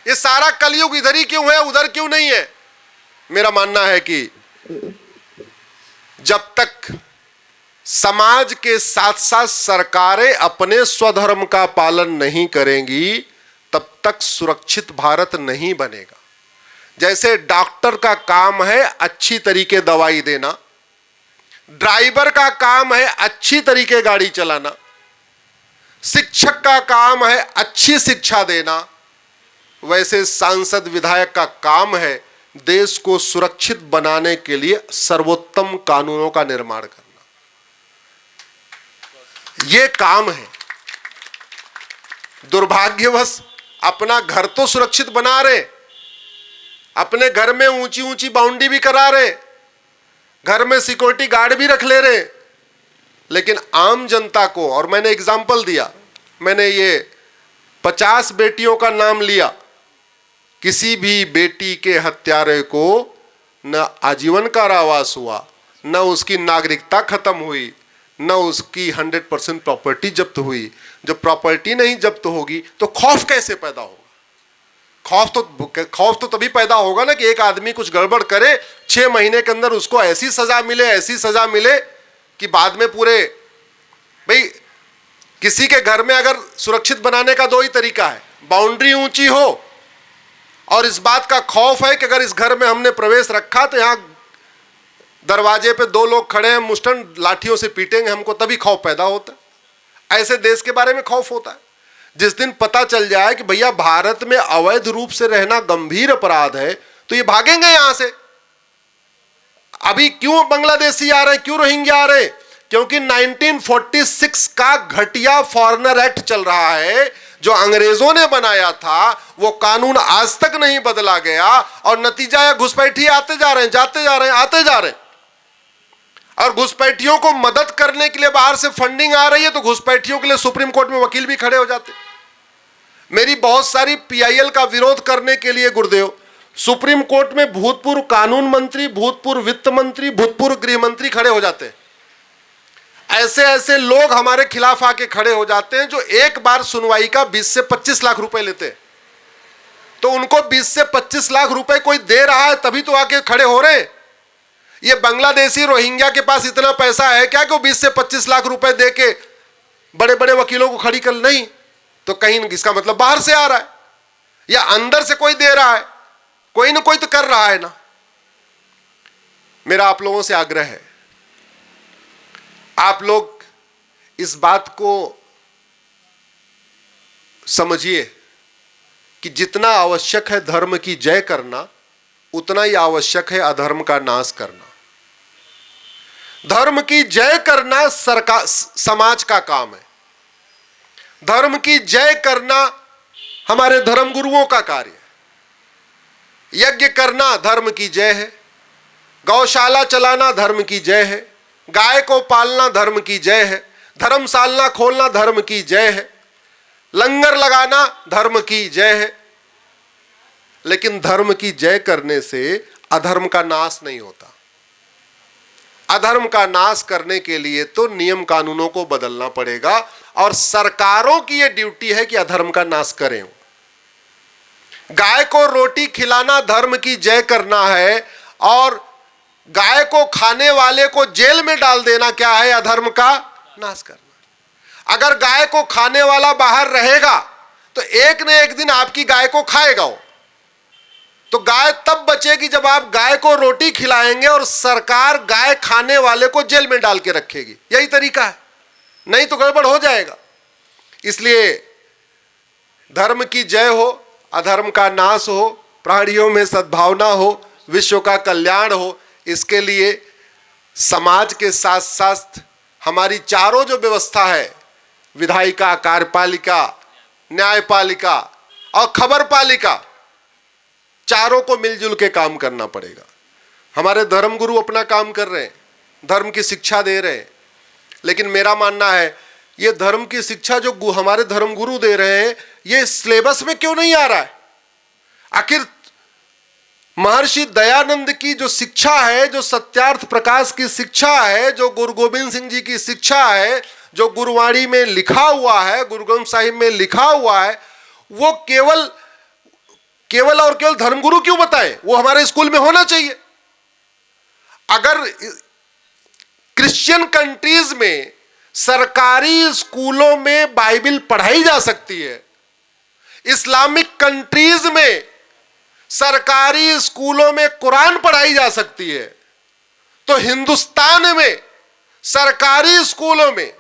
ये सारा कलयुग इधर ही क्यों है, उधर क्यों नहीं है? मेरा मानना है कि जब तक समाज के साथ साथ सरकारें अपने स्वधर्म का पालन नहीं करेंगी तब तक सुरक्षित भारत नहीं बनेगा। जैसे डॉक्टर का काम है अच्छी तरीके दवाई देना, ड्राइवर का काम है अच्छी तरीके गाड़ी चलाना, शिक्षक का काम है अच्छी शिक्षा देना, वैसे सांसद विधायक का काम है देश को सुरक्षित बनाने के लिए सर्वोत्तम कानूनों का निर्माण करना। यह काम है। दुर्भाग्यवश अपना घर तो सुरक्षित बना रहे, अपने घर में ऊंची ऊंची बाउंड्री भी करा रहे, घर में सिक्योरिटी गार्ड भी रख ले रहे, लेकिन आम जनता को, और मैंने एग्जाम्पल दिया, मैंने ये 50 बेटियों का नाम लिया, किसी भी बेटी के हत्यारे को न आजीवन कारावास हुआ, न उसकी नागरिकता खत्म हुई, न उसकी 100% प्रॉपर्टी जब्त हुई। जब प्रॉपर्टी नहीं जब्त होगी तो खौफ कैसे पैदा होगा? खौफ तो तभी पैदा होगा ना कि एक आदमी कुछ गड़बड़ करे, 6 महीने के अंदर उसको ऐसी सजा मिले कि बाद में पूरे, भाई किसी के घर में अगर सुरक्षित बनाने का 2 ही तरीका है, बाउंड्री ऊंची हो और इस बात का खौफ है कि अगर इस घर में हमने प्रवेश रखा तो यहां दरवाजे पे 2 लोग खड़े हैं, मुष्टन लाठियों से पीटेंगे हमको, तभी खौफ पैदा होता है। ऐसे देश के बारे में खौफ होता है। जिस दिन पता चल जाए कि भैया भारत में अवैध रूप से रहना गंभीर अपराध है तो ये भागेंगे यहां से। अभी क्यों बांग्लादेशी आ रहे हैं, क्यों रोहिंग्या आ रहे हैं? क्योंकि 1946 का घटिया फॉरेनर एक्ट चल रहा है जो अंग्रेजों ने बनाया था, वो कानून आज तक नहीं बदला गया और नतीजा है घुसपैठी आते जा रहे हैं, जाते जा रहे हैं, आते जा रहे हैं। और घुसपैठियों को मदद करने के लिए बाहर से फंडिंग आ रही है तो घुसपैठियों के लिए सुप्रीम कोर्ट में वकील भी खड़े हो जाते। मेरी बहुत सारी पीआईएल का विरोध करने के लिए गुरुदेव सुप्रीम कोर्ट में भूतपूर्व कानून मंत्री, भूतपूर्व वित्त मंत्री, भूतपूर्व गृह मंत्री खड़े हो जाते हैं। ऐसे ऐसे लोग हमारे खिलाफ आके खड़े हो जाते हैं जो एक बार सुनवाई का 20 से 25 लाख रुपए लेते हैं। तो उनको 20 से 25 लाख रुपए कोई दे रहा है तभी तो आके खड़े हो रहे हैं। ये बांग्लादेशी रोहिंग्या के पास इतना पैसा है क्या कि वो 20 से 25 लाख रुपए दे के बड़े बड़े वकीलों को खड़ी कर? नहीं। तो कहीं इसका मतलब बाहर से आ रहा है या अंदर से कोई दे रहा है, कोई ना कोई तो कर रहा है ना। मेरा आप लोगों से आग्रह है, आप लोग इस बात को समझिए कि जितना आवश्यक है धर्म की जय करना, उतना ही आवश्यक है अधर्म का नाश करना। धर्म की जय करना सरकार समाज का काम है। धर्म की जय करना हमारे धर्मगुरुओं का कार्य है। यज्ञ करना धर्म की जय है, गौशाला चलाना धर्म की जय है, गाय को पालना धर्म की जय है, धर्मशाला खोलना धर्म की जय है, लंगर लगाना धर्म की जय है। लेकिन धर्म की जय करने से अधर्म का नाश नहीं होता। अधर्म का नाश करने के लिए तो नियम कानूनों को बदलना पड़ेगा और सरकारों की यह ड्यूटी है कि अधर्म का नाश करें। गाय को रोटी खिलाना धर्म की जय करना है और गाय को खाने वाले को जेल में डाल देना क्या है? अधर्म का नाश करना। अगर गाय को खाने वाला बाहर रहेगा तो एक न एक दिन आपकी गाय को खाएगा वो। तो गाय तब बचेगी जब आप गाय को रोटी खिलाएंगे और सरकार गाय खाने वाले को जेल में डाल के रखेगी। यही तरीका है, नहीं तो गड़बड़ हो जाएगा। इसलिए धर्म की जय हो, अधर्म का नाश हो, प्राणियों में सद्भावना हो, विश्व का कल्याण हो, इसके लिए समाज के साथ साथ हमारी चारों जो व्यवस्था है, विधायिका, कार्यपालिका, न्यायपालिका और खबरपालिका, चारों को मिलजुल के काम करना पड़ेगा। हमारे धर्मगुरु अपना काम कर रहे हैं, धर्म की शिक्षा दे रहे हैं, लेकिन मेरा मानना है ये धर्म की शिक्षा जो हमारे धर्मगुरु दे रहे हैं ये सिलेबस में क्यों नहीं आ रहा है? आखिर महर्षि दयानंद की जो शिक्षा है, जो सत्यार्थ प्रकाश की शिक्षा है, जो गुरु गोविंद सिंह जी की शिक्षा है, जो गुरुवाणी में लिखा हुआ है, गुरु ग्रंथ साहिब में लिखा हुआ है, वो केवल और केवल धर्मगुरु क्यों बताएं? वो हमारे स्कूल में होना चाहिए। अगर क्रिश्चियन कंट्रीज में सरकारी स्कूलों में बाइबल पढ़ाई जा सकती है, इस्लामिक कंट्रीज में सरकारी स्कूलों में कुरान पढ़ाई जा सकती है, तो हिंदुस्तान में सरकारी स्कूलों में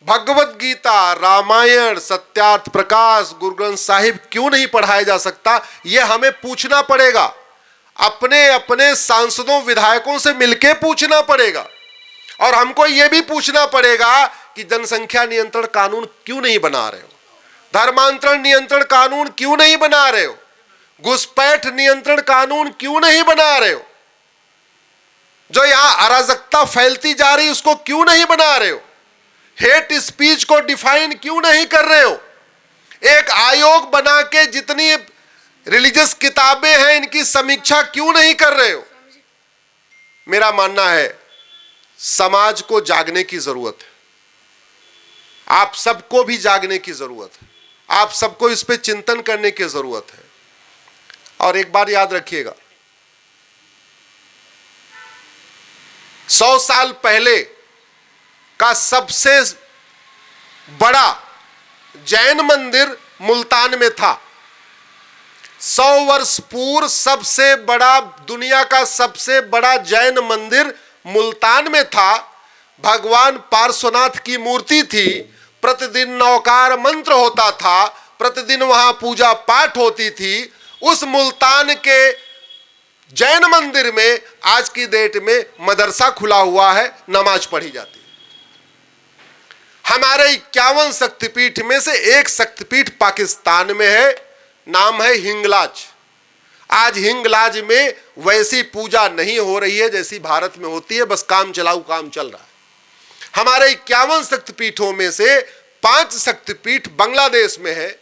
भगवत गीता, रामायण, सत्यार्थ प्रकाश, गुरु ग्रंथ साहिब क्यों नहीं पढ़ाया जा सकता? यह हमें पूछना पड़ेगा, अपने अपने सांसदों विधायकों से मिलकर पूछना पड़ेगा। और हमको यह भी पूछना पड़ेगा कि जनसंख्या नियंत्रण कानून क्यों नहीं बना रहे हो, धर्मांतरण नियंत्रण कानून क्यों नहीं बना रहे हो, घुसपैठ नियंत्रण कानून क्यों नहीं बना रहे हो, जो यहां अराजकता फैलती जा रही उसको क्यों नहीं बना रहे हो, हेट स्पीच को डिफाइन क्यों नहीं कर रहे हो, एक आयोग बना के जितनी रिलीजियस किताबें हैं इनकी समीक्षा क्यों नहीं कर रहे हो? मेरा मानना है समाज को जागने की जरूरत है, आप सबको भी जागने की जरूरत है, आप सबको इस पे चिंतन करने की जरूरत है। और एक बार याद रखिएगा, 100 साल पहले का सबसे बड़ा जैन मंदिर मुल्तान में था। 100 वर्ष पूर्व सबसे बड़ा, दुनिया का सबसे बड़ा जैन मंदिर मुल्तान में था। भगवान पार्श्वनाथ की मूर्ति थी, प्रतिदिन नौकार मंत्र होता था, प्रतिदिन वहां पूजा पाठ होती थी। उस मुल्तान के जैन मंदिर में आज की डेट में मदरसा खुला हुआ है, नमाज पढ़ी जाती है। हमारे 51 शक्तिपीठ में से एक शक्तिपीठ पाकिस्तान में है, नाम है हिंगलाज। आज हिंगलाज में वैसी पूजा नहीं हो रही है जैसी भारत में होती है, बस काम चलाऊ काम चल रहा है। हमारे 51 शक्तिपीठों में से 5 शक्तिपीठ बांग्लादेश में है।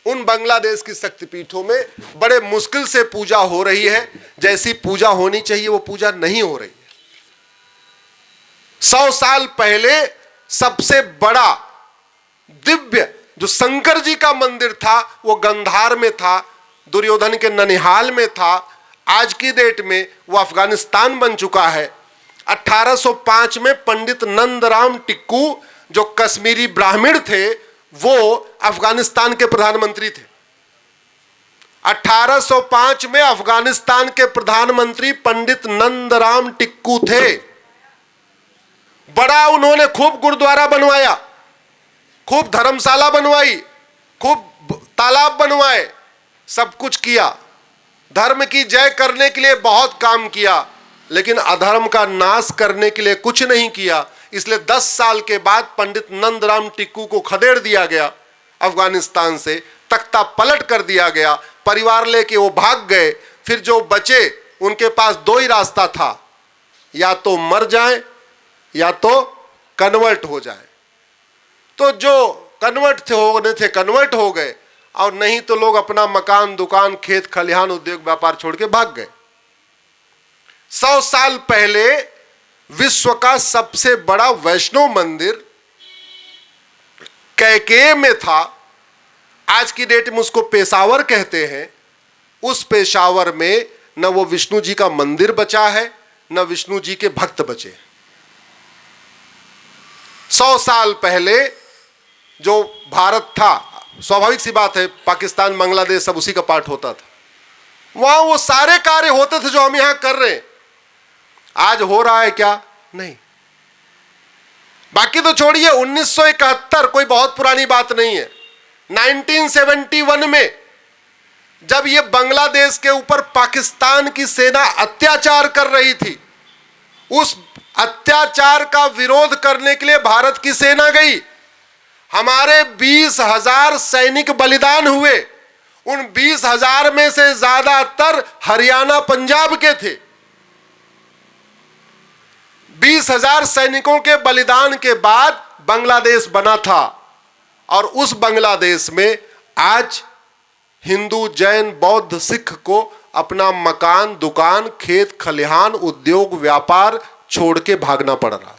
उन बांग्लादेश की शक्तिपीठों में बड़े मुश्किल से पूजा हो रही है, जैसी पूजा होनी चाहिए वो पूजा नहीं हो रही है। 100 साल पहले सबसे बड़ा दिव्य जो शंकर जी का मंदिर था वो गंधार में था, दुर्योधन के ननिहाल में था। आज की डेट में वो अफगानिस्तान बन चुका है। 1805 में पंडित नंदराम टिक्कू जो कश्मीरी ब्राह्मण थे वो अफगानिस्तान के प्रधानमंत्री थे। 1805 में अफगानिस्तान के प्रधानमंत्री पंडित नंदराम टिक्कू थे। बड़ा उन्होंने खूब गुरुद्वारा बनवाया, खूब धर्मशाला बनवाई, खूब तालाब बनवाए, सब कुछ किया। धर्म की जय करने के लिए बहुत काम किया, लेकिन अधर्म का नाश करने के लिए कुछ नहीं किया। इसलिए 10 साल के बाद पंडित नंदराम टिक्कू को खदेड़ दिया गया अफगानिस्तान से, तख्ता पलट कर दिया गया, परिवार लेके वो भाग गए। फिर जो बचे उनके पास 2 ही रास्ता था, या तो मर जाए या तो कन्वर्ट हो जाए। तो जो कन्वर्ट होने थे कन्वर्ट हो गए, और नहीं तो लोग अपना मकान, दुकान, खेत खलिहान, उद्योग व्यापार छोड़ के भाग गए। 100 साल पहले विश्व का सबसे बड़ा वैष्णव मंदिर कैके में था। आज की डेट में उसको पेशावर कहते हैं। उस पेशावर में न वो विष्णु जी का मंदिर बचा है, न विष्णु जी के भक्त बचे। 100 साल पहले जो भारत था, स्वाभाविक सी बात है, पाकिस्तान, बांग्लादेश सब उसी का पार्ट होता था। वहां वो सारे कार्य होते थे जो हम यहां कर रहे हैं। आज हो रहा है क्या? नहीं। बाकी तो छोड़िए, 1971 कोई बहुत पुरानी बात नहीं है। 1971 में जब ये बांग्लादेश के ऊपर पाकिस्तान की सेना अत्याचार कर रही थी, उस अत्याचार का विरोध करने के लिए भारत की सेना गई। हमारे 20,000 सैनिक बलिदान हुए। उन 20,000 में से ज्यादातर हरियाणा, पंजाब के थे। 20,000 सैनिकों के बलिदान के बाद बांग्लादेश बना था, और उस बांग्लादेश में आज हिंदू, जैन, बौद्ध, सिख को अपना मकान, दुकान, खेत खलिहान, उद्योग व्यापार छोड़ के भागना पड़ रहा है।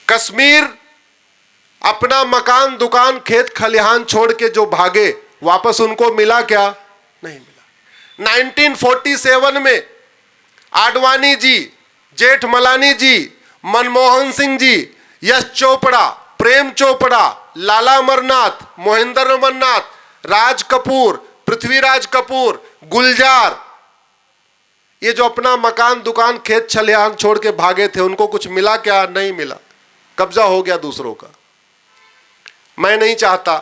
कश्मीर अपना मकान, दुकान, खेत खलिहान छोड़ के जो भागे, वापस उनको मिला क्या? नहीं मिला। 1947 में आडवाणी जी, जेठमलानी जी, मनमोहन सिंह जी, यश चोपड़ा, प्रेम चोपड़ा, लाला अमरनाथ, मोहिंदर अमरनाथ, राज कपूर, पृथ्वीराज कपूर, गुलजार, ये जो अपना मकान, दुकान, खेत खलिहान छोड़ के भागे थे, उनको कुछ मिला क्या? नहीं मिला, कब्जा हो गया दूसरों का। मैं नहीं चाहता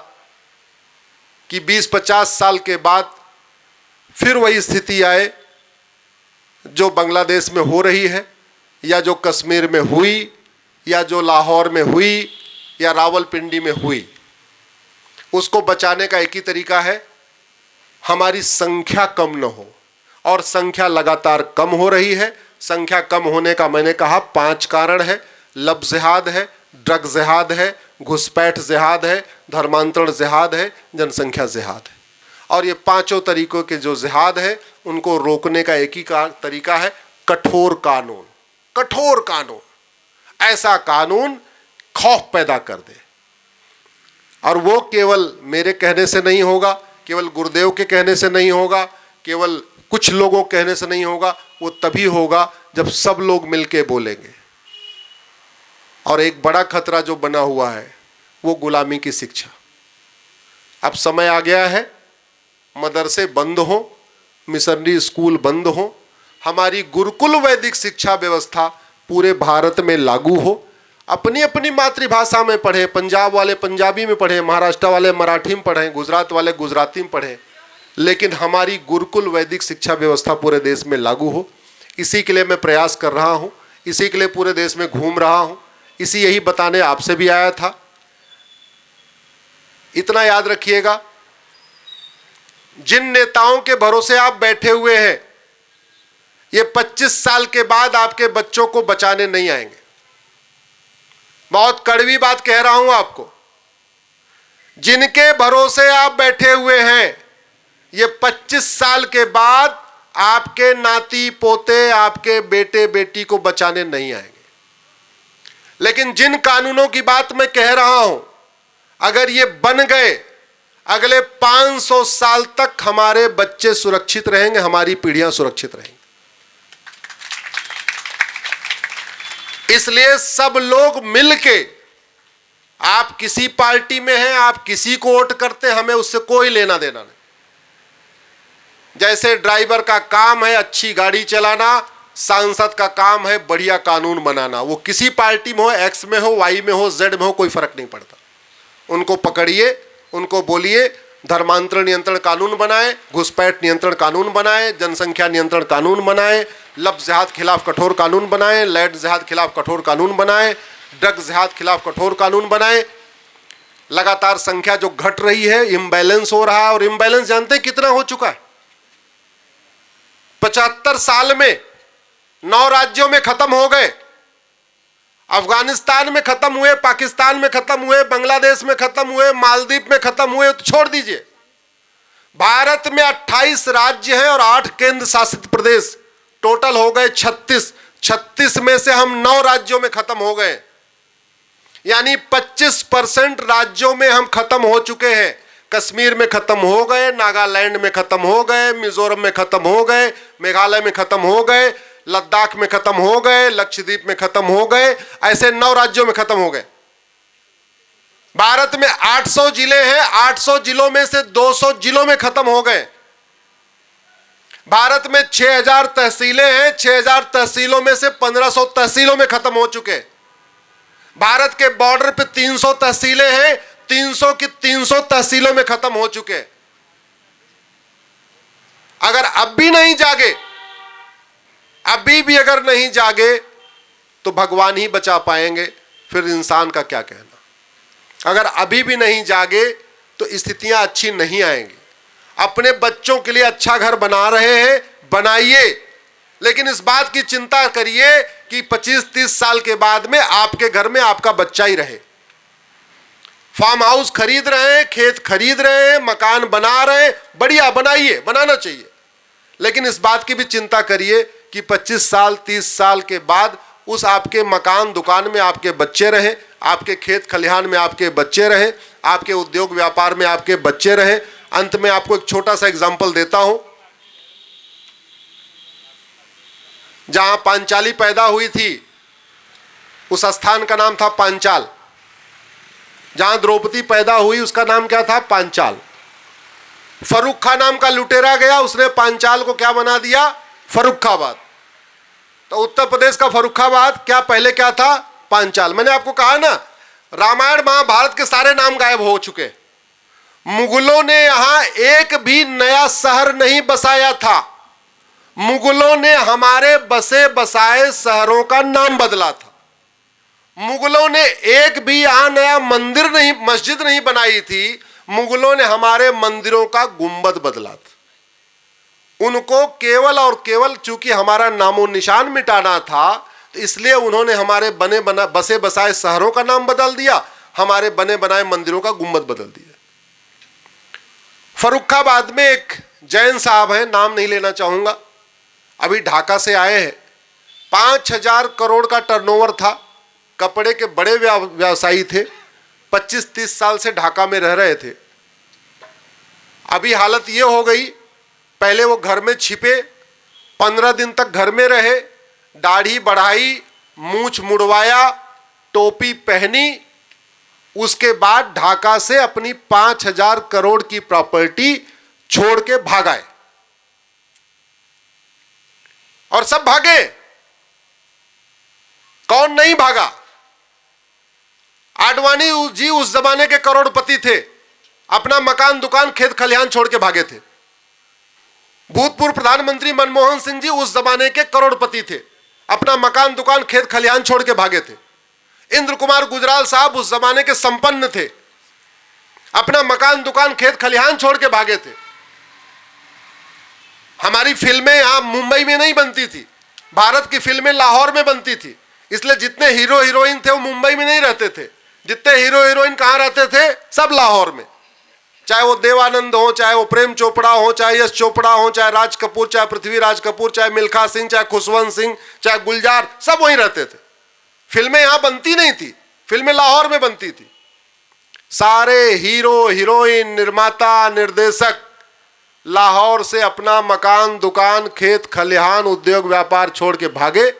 कि 20-50 साल के बाद फिर वही स्थिति आए जो बांग्लादेश में हो रही है, या जो कश्मीर में हुई, या जो लाहौर में हुई, या रावलपिंडी में हुई। उसको बचाने का एक ही तरीका है, हमारी संख्या कम न हो, और संख्या लगातार कम हो रही है। संख्या कम होने का मैंने कहा 5 कारण है। लब जिहाद है, ड्रग जिहाद है, घुसपैठ जिहाद है, धर्मांतरण जिहाद है, जनसंख्या जिहाद है। और ये 5 तरीकों के जो जिहाद है, उनको रोकने का एक ही तरीका है, कठोर कानून। कठोर कानून, ऐसा कानून खौफ पैदा कर दे। और वो केवल मेरे कहने से नहीं होगा, केवल गुरुदेव के कहने से नहीं होगा, केवल कुछ लोगों के कहने से नहीं होगा, वो तभी होगा जब सब लोग मिलके बोलेंगे। और एक बड़ा खतरा जो बना हुआ है वो गुलामी की शिक्षा। अब समय आ गया है, मदरसे बंद हो, मिशनरी स्कूल बंद हो, हमारी गुरुकुल वैदिक शिक्षा व्यवस्था पूरे भारत में लागू हो। अपनी अपनी मातृभाषा में पढ़ें, पंजाब वाले पंजाबी में पढ़ें, महाराष्ट्र वाले मराठी में पढ़ें, गुजरात वाले गुजराती में पढ़ें, लेकिन हमारी गुरुकुल वैदिक शिक्षा व्यवस्था पूरे देश में लागू हो। इसी के लिए मैं प्रयास कर रहा हूँ, इसी के लिए पूरे देश में घूम रहा हूँ, इसी यही बताने आपसे भी आया था। इतना याद रखिएगा, जिन नेताओं के भरोसे आप बैठे हुए हैं, ये 25 साल के बाद आपके बच्चों को बचाने नहीं आएंगे। बहुत कड़वी बात कह रहा हूं आपको। जिनके भरोसे आप बैठे हुए हैं, ये 25 साल के बाद आपके नाती पोते, आपके बेटे बेटी को बचाने नहीं आएंगे। लेकिन जिन कानूनों की बात मैं कह रहा हूं, अगर ये बन गए, अगले 500 साल तक हमारे बच्चे सुरक्षित रहेंगे, हमारी पीढ़ियां सुरक्षित रहेंगी। इसलिए सब लोग मिलके, आप किसी पार्टी में हैं, आप किसी को वोट करते, हमें उससे कोई लेना देना नहीं। जैसे ड्राइवर का काम है अच्छी गाड़ी चलाना, सांसद का काम है बढ़िया कानून बनाना। वो किसी पार्टी में हो, एक्स में हो, वाई में हो, जेड में हो, कोई फर्क नहीं पड़ता। उनको पकड़िए, उनको बोलिए धर्मांतरण नियंत्रण कानून बनाए, घुसपैठ नियंत्रण कानून बनाए, जनसंख्या नियंत्रण कानून बनाए, लब जिहाद खिलाफ कठोर कानून बनाए, लैंड जिहाद खिलाफ कठोर कानून बनाए, ड्रग जिहाद खिलाफ कठोर कानून बनाए। लगातार संख्या जो घट रही है, इम्बैलेंस हो रहा है, और इम्बैलेंस जानते हैं कितना हो चुका है? 75 साल में 9 राज्यों में खत्म हो गए। अफगानिस्तान में खत्म हुए, पाकिस्तान में खत्म हुए, बांग्लादेश में खत्म हुए, मालदीव में खत्म हुए, तो छोड़ दीजिए। भारत में 28 राज्य हैं और 8 केंद्र शासित प्रदेश, टोटल हो गए 36। 36 में से हम 9 राज्यों में खत्म हो गए, यानी 25% राज्यों में हम खत्म हो चुके हैं। कश्मीर में खत्म हो गए, नागालैंड में खत्म हो गए, मिजोरम में खत्म हो गए, मेघालय में खत्म हो गए, लद्दाख में खत्म हो गए, लक्षद्वीप में खत्म हो गए, ऐसे 9 राज्यों में खत्म हो गए। भारत में 800 जिले हैं, 800 जिलों में से 200 जिलों में खत्म हो गए। भारत में 6000 तहसीलें हैं, 6000 तहसीलों में से 1500 तहसीलों में खत्म हो चुके। भारत के बॉर्डर पे 300 तहसीलें हैं, 300 की 300 तहसीलों में खत्म हो चुके। अगर अब भी नहीं जागे, अभी भी अगर नहीं जागे, तो भगवान ही बचा पाएंगे, फिर इंसान का क्या कहना। अगर अभी भी नहीं जागे तो स्थितियां अच्छी नहीं आएंगी। अपने बच्चों के लिए अच्छा घर बना रहे हैं, बनाइए, लेकिन इस बात की चिंता करिए कि 25-30 साल के बाद में आपके घर में आपका बच्चा ही रहे। फार्म हाउस खरीद रहे हैं, खेत खरीद रहे हैं, मकान बना रहे हैं, बढ़िया बनाइए, बनाना चाहिए, लेकिन इस बात की भी चिंता करिए कि 25 साल 30 साल के बाद उस आपके मकान दुकान में आपके बच्चे रहें, आपके खेत खलिहान में आपके बच्चे रहें, आपके उद्योग व्यापार में आपके बच्चे रहें। अंत में आपको एक छोटा सा एग्जाम्पल देता हूं। जहां पांचाली पैदा हुई थी, उस स्थान का नाम था पांचाल। जहां द्रौपदी पैदा हुई उसका नाम क्या था? पांचाल। फर्रुख खां नाम का लुटेरा गया, उसने पांचाल को क्या बना दिया? फर्रुखाबाद। तो उत्तर प्रदेश का फर्रुखाबाद क्या पहले क्या था? पांचाल। मैंने आपको कहा ना, रामायण महाभारत के सारे नाम गायब हो चुके। मुगलों ने यहां एक भी नया शहर नहीं बसाया था। मुगलों ने हमारे बसे बसाए शहरों का नाम बदला था। मुगलों ने एक भी यहां नया मंदिर नहीं, मस्जिद नहीं बनाई थी। मुगलों ने हमारे मंदिरों का गुंबद बदला था। उनको केवल और केवल चूंकि हमारा नामो निशान मिटाना था, तो इसलिए उन्होंने हमारे बसे बसाए शहरों का नाम बदल दिया, हमारे बने बनाए मंदिरों का गुंबद बदल दिया। फर्रुखाबाद में एक जैन साहब हैं, नाम नहीं लेना चाहूंगा, अभी ढाका से आए हैं। 5,000 करोड़ का टर्नओवर था, कपड़े के बड़े व्यवसायी थे, 25-30 साल से ढाका में रह रहे थे। अभी हालत ये हो गई, पहले वो घर में छिपे, 15 दिन तक घर में रहे, दाढ़ी बढ़ाई, मूंछ मुड़वाया, टोपी पहनी, उसके बाद ढाका से अपनी 5,000 करोड़ की प्रॉपर्टी छोड़ के भाग आए। और सब भागे, कौन नहीं भागा? आडवाणी जी उस जमाने के करोड़पति थे, अपना मकान दुकान खेत खलिहान छोड़ के भागे थे। भूतपूर्व प्रधानमंत्री मनमोहन सिंह जी उस जमाने के करोड़पति थे, अपना मकान दुकान खेत खलिहान छोड़ के भागे थे। इंद्र कुमार गुजराल साहब उस जमाने के संपन्न थे, अपना मकान दुकान खेत खलिहान छोड़ के भागे थे। हमारी फिल्में यहां मुंबई में नहीं बनती थी, भारत की फिल्में लाहौर में बनती थी, इसलिए जितने हीरो हीरोइन थे वो मुंबई में नहीं रहते थे। जितने हीरो हीरोइन कहां रहते थे? सब लाहौर में। चाहे वो देवानंद हो, चाहे वो प्रेम चोपड़ा हो, चाहे यश चोपड़ा हो, चाहे राज कपूर, चाहे पृथ्वीराज कपूर, चाहे मिल्खा सिंह, चाहे खुशवंत सिंह, चाहे गुलजार, सब वहीं रहते थे। फिल्में यहां बनती नहीं थी, फिल्में लाहौर में बनती थी। सारे हीरो हीरोइन, निर्माता, निर्देशक लाहौर से अपना मकान दुकान खेत खलिहान उद्योग व्यापार छोड़ के भागे।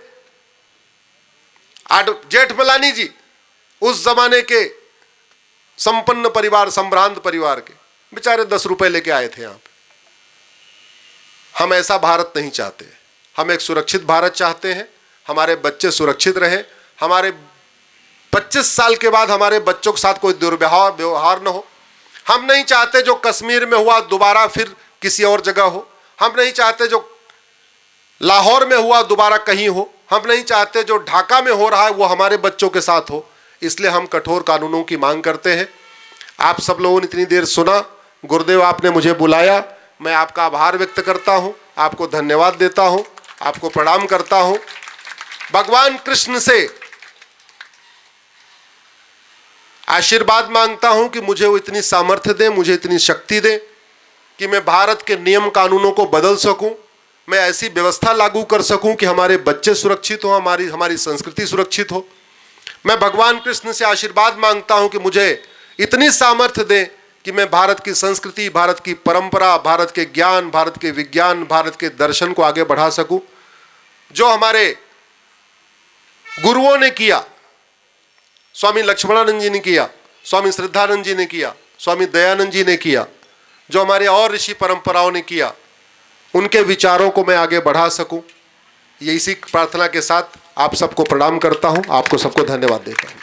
जेठमलानी जी उस जमाने के संपन्न परिवार, संभ्रांत परिवार के, बेचारे 10 रुपए लेके आए थे यहां पे। हम ऐसा भारत नहीं चाहते, हम एक सुरक्षित भारत चाहते हैं। हमारे बच्चे सुरक्षित रहे, हमारे 25 साल के बाद हमारे बच्चों के साथ कोई दुर्व्यवहार न हो। हम नहीं चाहते जो कश्मीर में हुआ दोबारा फिर किसी और जगह हो। हम नहीं चाहते जो लाहौर में हुआ दोबारा कहीं हो। हम नहीं चाहते जो ढाका में हो रहा है वो हमारे बच्चों के साथ हो। इसलिए हम कठोर कानूनों की मांग करते हैं। आप सब लोगों ने इतनी देर सुना, गुरुदेव आपने मुझे बुलाया, मैं आपका आभार व्यक्त करता हूं, आपको धन्यवाद देता हूं, आपको प्रणाम करता हूं। भगवान कृष्ण से आशीर्वाद मांगता हूं कि मुझे वो इतनी सामर्थ्य दें, मुझे इतनी शक्ति दें कि मैं भारत के नियम कानूनों को बदल सकूं, मैं ऐसी व्यवस्था लागू कर सकूं कि हमारे बच्चे सुरक्षित हो, हमारी संस्कृति सुरक्षित हो। मैं भगवान कृष्ण से आशीर्वाद मांगता हूं कि मुझे इतनी सामर्थ्य दें कि मैं भारत की संस्कृति, भारत की परंपरा, भारत के ज्ञान, भारत के विज्ञान, भारत के दर्शन को आगे बढ़ा सकूं। जो हमारे गुरुओं ने किया, स्वामी लक्ष्मणानंद जी ने किया, स्वामी श्रद्धानंद जी ने किया, स्वामी दयानंद जी ने किया, जो हमारे और ऋषि परंपराओं ने किया, उनके विचारों को मैं आगे बढ़ा सकूं। ये इसी प्रार्थना के साथ आप सबको प्रणाम करता हूं, आपको सबको धन्यवाद देता हूं।